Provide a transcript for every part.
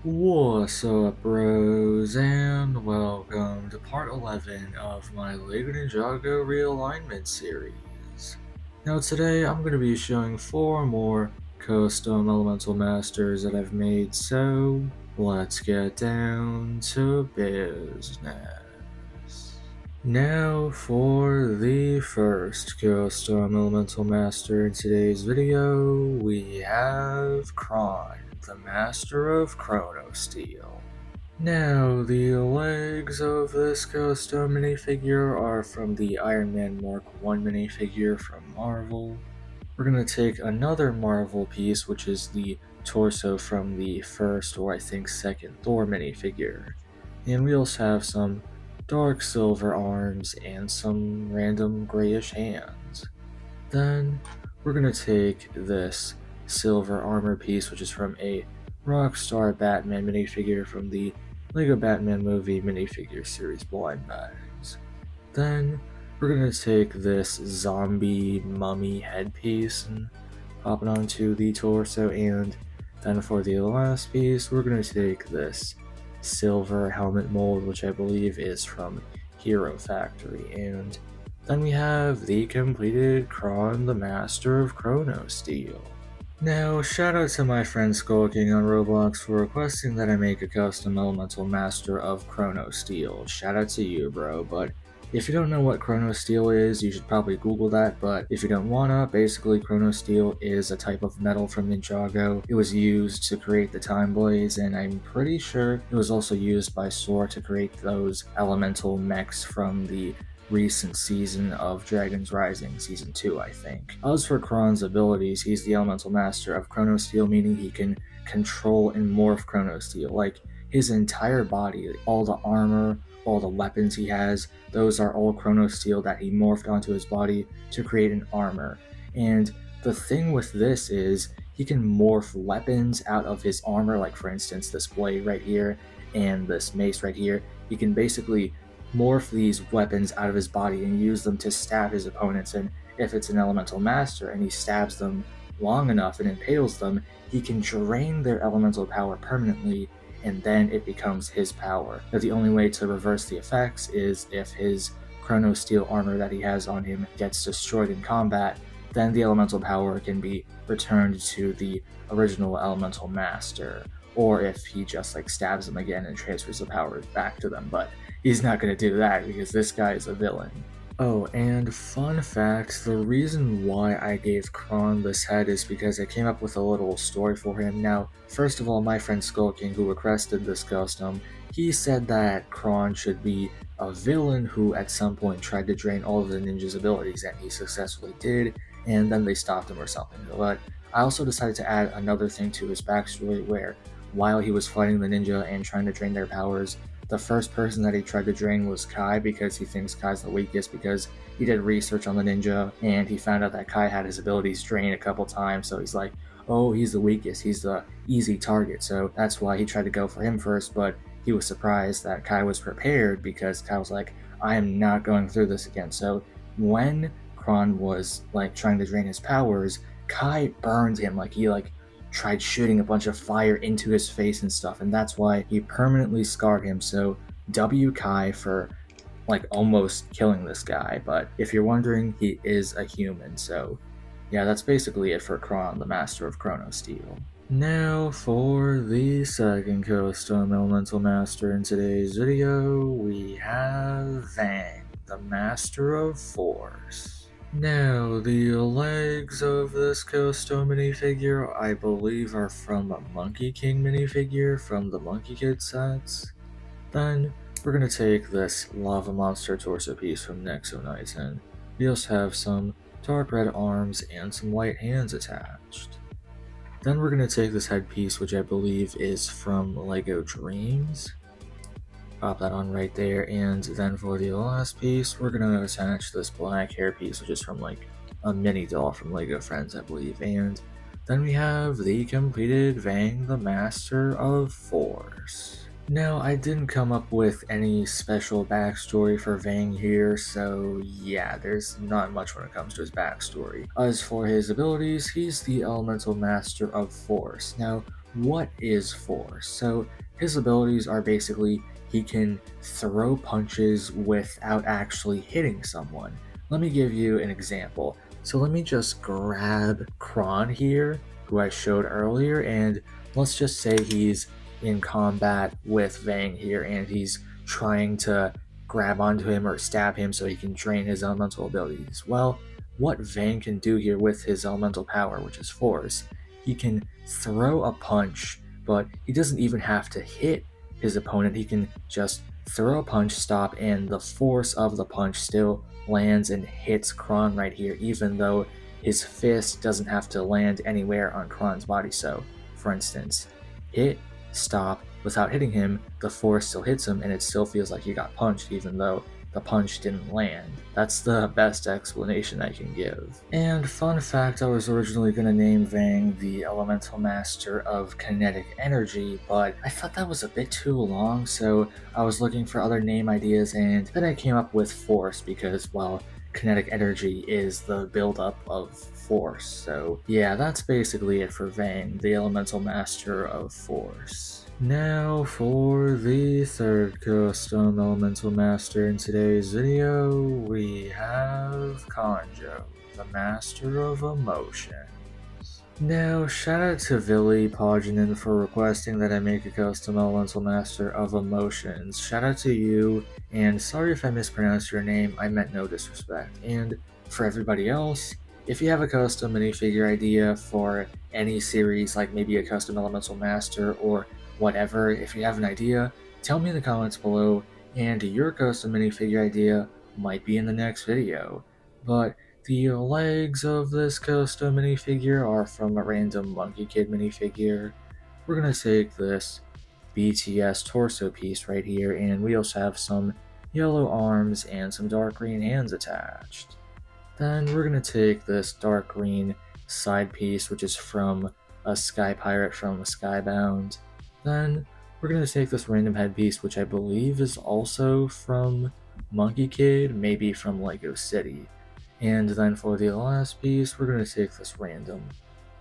What's up, bros, and welcome to part 11 of my LEGO Ninjago Realignment series. Now today I'm going to be showing 4 more custom elemental masters that I've made, so let's get down to business. Now for the first custom elemental master in today's video, we have Kron, the master of Chronosteel. Now, the legs of this custom minifigure are from the Iron Man Mark I minifigure from Marvel. We're going to take another Marvel piece, which is the torso from the first, or I think second, Thor minifigure. And we also have some dark silver arms and some random grayish hands. Then we're going to take this silver armor piece, which is from a Rockstar Batman minifigure from the LEGO Batman movie minifigure series Blind Bags. Then we're going to take this zombie mummy headpiece and pop it onto the torso, and then for the last piece we're going to take this silver helmet mold, which I believe is from Hero Factory, and then we have the completed Kron, the master of Chronosteel. Now, shout out to my friend Skull King on Roblox for requesting that I make a custom elemental master of Chronosteel. Shout out to you, bro, but if you don't know what Chronosteel is, you should probably Google that, but if you don't wanna, basically Chronosteel is a type of metal from Ninjago. It was used to create the Time Blaze, and I'm pretty sure it was also used by Sora to create those elemental mechs from the recent season of Dragon's Rising, Season 2, I think. As for Kron's abilities, he's the elemental master of Chronosteel, meaning he can control and morph Chronosteel. Like, his entire body, all the armor, all the weapons he has, those are all Chronosteel that he morphed onto his body to create an armor. And the thing with this is, he can morph weapons out of his armor, like for instance this blade right here and this mace right here. He can basically morph these weapons out of his body and use them to stab his opponents, and if it's an elemental master and he stabs them long enough and impales them, he can drain their elemental power permanently, and then it becomes his power. But the only way to reverse the effects is if his Chronosteel armor that he has on him gets destroyed in combat, then the elemental power can be returned to the original elemental master, or if he just like stabs them again and transfers the power back to them, but he's not going to do that because this guy is a villain. Oh, and fun fact, the reason why I gave Kron this head is because I came up with a little story for him. Now, first of all, my friend Skull King, who requested this custom, he said that Kron should be a villain who at some point tried to drain all of the ninja's abilities, and he successfully did, and then they stopped him or something. But I also decided to add another thing to his backstory where, while he was fighting the ninja and trying to drain their powers, the first person that he tried to drain was Kai, because he thinks Kai's the weakest, because he did research on the ninja and he found out that Kai had his abilities drained a couple times, so he's like, oh, he's the weakest, he's the easy target, so that's why he tried to go for him first. But he was surprised that Kai was prepared, because Kai was like, I am not going through this again. So when Kron was like trying to drain his powers, Kai burned him, like he tried shooting a bunch of fire into his face and stuff, and that's why he permanently scarred him. So W Kai for like almost killing this guy, but if you're wondering, he is a human. So yeah, that's basically it for Kron, the master of Chronosteel. Now for the second custom elemental master in today's video, we have Vang, the master of Force. Now, the legs of this custom minifigure, I believe, are from a Monkey King minifigure from the Monkey Kid sets. Then, we're going to take this lava monster torso piece from Nexo Knights, and we also have some dark red arms and some white hands attached. Then we're going to take this headpiece, which I believe is from LEGO Dreams. Pop that on right there, and then for the last piece, we're gonna attach this black hair piece, which is from like a mini doll from LEGO Friends, I believe. And then we have the completed Vang, the Master of Force. Now, I didn't come up with any special backstory for Vang here, so yeah, there's not much when it comes to his backstory. As for his abilities, he's the Elemental Master of Force. Now, what is force? So his abilities are basically he can throw punches without actually hitting someone. Let me give you an example. So let me just grab Kron here, who I showed earlier, and let's just say he's in combat with Vang here and he's trying to grab onto him or stab him so he can drain his elemental abilities. Well, what Vang can do here with his elemental power, which is force, he can throw a punch, but he doesn't even have to hit his opponent. He can just throw a punch, stop, and the force of the punch still lands and hits Kron right here, even though his fist doesn't have to land anywhere on Kron's body. So, for instance, hit, stop, without hitting him, the force still hits him and it still feels like he got punched, even though the punch didn't land. That's the best explanation I can give. And fun fact, I was originally going to name Vang the Elemental Master of Kinetic Energy, but I thought that was a bit too long, so I was looking for other name ideas, and then I came up with Force because, well, kinetic energy is the buildup of force. So yeah, that's basically it for Vang, the Elemental Master of Force. Now for the third custom Elemental Master in today's video, we have Kanjo, the Master of Emotions. Now, shout out to Villy Poginen for requesting that I make a custom Elemental Master of Emotions. Shout out to you, and sorry if I mispronounced your name, I meant no disrespect. And for everybody else, if you have a custom minifigure idea for any series, like maybe a custom Elemental Master or whatever, if you have an idea, tell me in the comments below, and your custom minifigure idea might be in the next video. But the legs of this custom minifigure are from a random Monkey Kid minifigure. We're gonna take this BTS torso piece right here, and we also have some yellow arms and some dark green hands attached. Then we're gonna take this dark green side piece, which is from a Sky Pirate from Skybound. Then we're going to take this random headpiece, which I believe is also from Monkey Kid, maybe from Lego City. And then for the last piece, we're going to take this random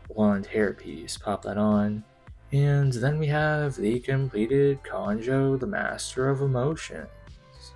blonde hair piece, pop that on. And then we have the completed Kanjo, the Master of Emotions.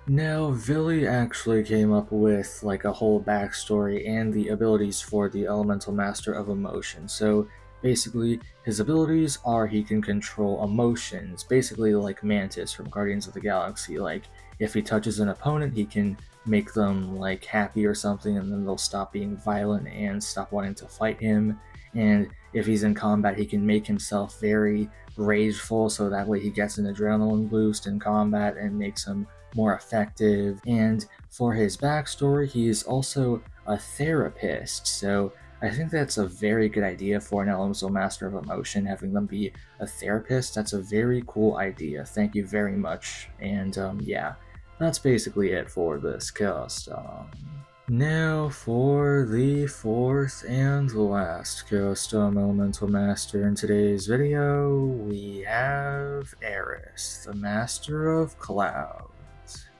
Now, Villy actually came up with like a whole backstory and the abilities for the Elemental Master of Emotions. So basically, his abilities are he can control emotions, basically like Mantis from Guardians of the Galaxy. Like, if he touches an opponent, he can make them like happy or something, and then they'll stop being violent and stop wanting to fight him. And if he's in combat, he can make himself very rageful, so that way he gets an adrenaline boost in combat and makes him more effective. And for his backstory, he is also a therapist, so I think that's a very good idea for an Elemental Master of Emotion, having them be a therapist. That's a very cool idea. Thank you very much. And yeah, that's basically it for this custom. Now for the fourth and last custom Elemental Master in today's video, we have Aeris, the Master of Clouds.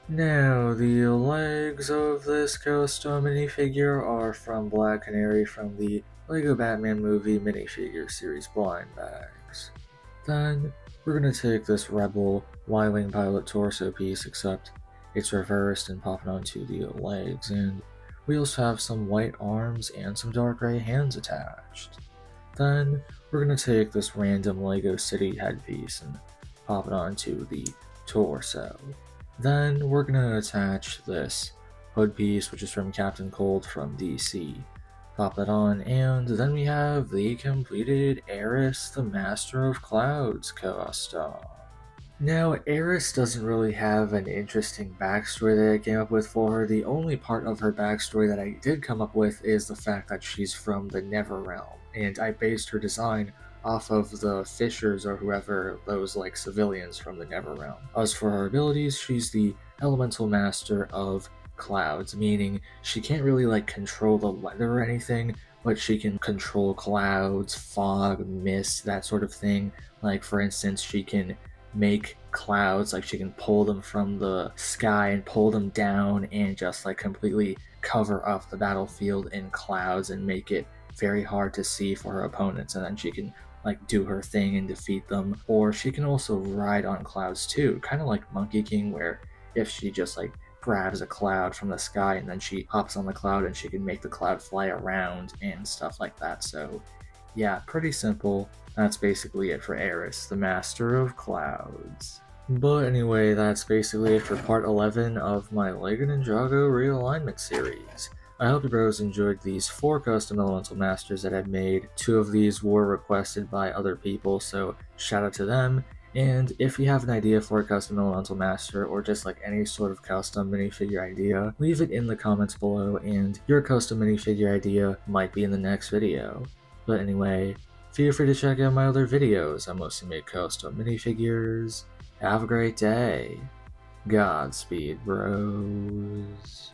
Now, the legs of this custom minifigure are from Black Canary from the LEGO Batman movie minifigure series Blind Bags. Then, we're going to take this Rebel Y-Wing pilot torso piece, except it's reversed and popping onto the legs, and we also have some white arms and some dark gray hands attached. Then, we're going to take this random LEGO City headpiece and pop it onto the torso. Then we're going to attach this hood piece, which is from Captain Cold from DC. Pop that on, and then we have the completed Aeris, the Master of Clouds custom. Now, Aeris doesn't really have an interesting backstory that I came up with for her. The only part of her backstory that I did come up with is the fact that she's from the Never Realm, and I based her design off of the Fishers or whoever, those like civilians from the Never Realm. As for her abilities, she's the Elemental Master of Clouds, meaning she can't really like control the weather or anything, but she can control clouds, fog, mist, that sort of thing. Like, for instance, she can make clouds, like she can pull them from the sky and pull them down and just like completely cover up the battlefield in clouds and make it very hard to see for her opponents, and then she can like do her thing and defeat them, or she can also ride on clouds too, kind of like Monkey King, where if she just like grabs a cloud from the sky and then she hops on the cloud and she can make the cloud fly around and stuff like that. So yeah, pretty simple. That's basically it for Aeris, the Master of Clouds. But anyway, that's basically it for part 11 of my LEGO Ninjago Realignment series. I hope you bros enjoyed these 4 custom elemental masters that I've made. 2 of these were requested by other people, so shout out to them. And if you have an idea for a custom elemental master, or just like any sort of custom minifigure idea, leave it in the comments below and your custom minifigure idea might be in the next video. But anyway, feel free to check out my other videos. I mostly make custom minifigures. Have a great day. Godspeed, bros.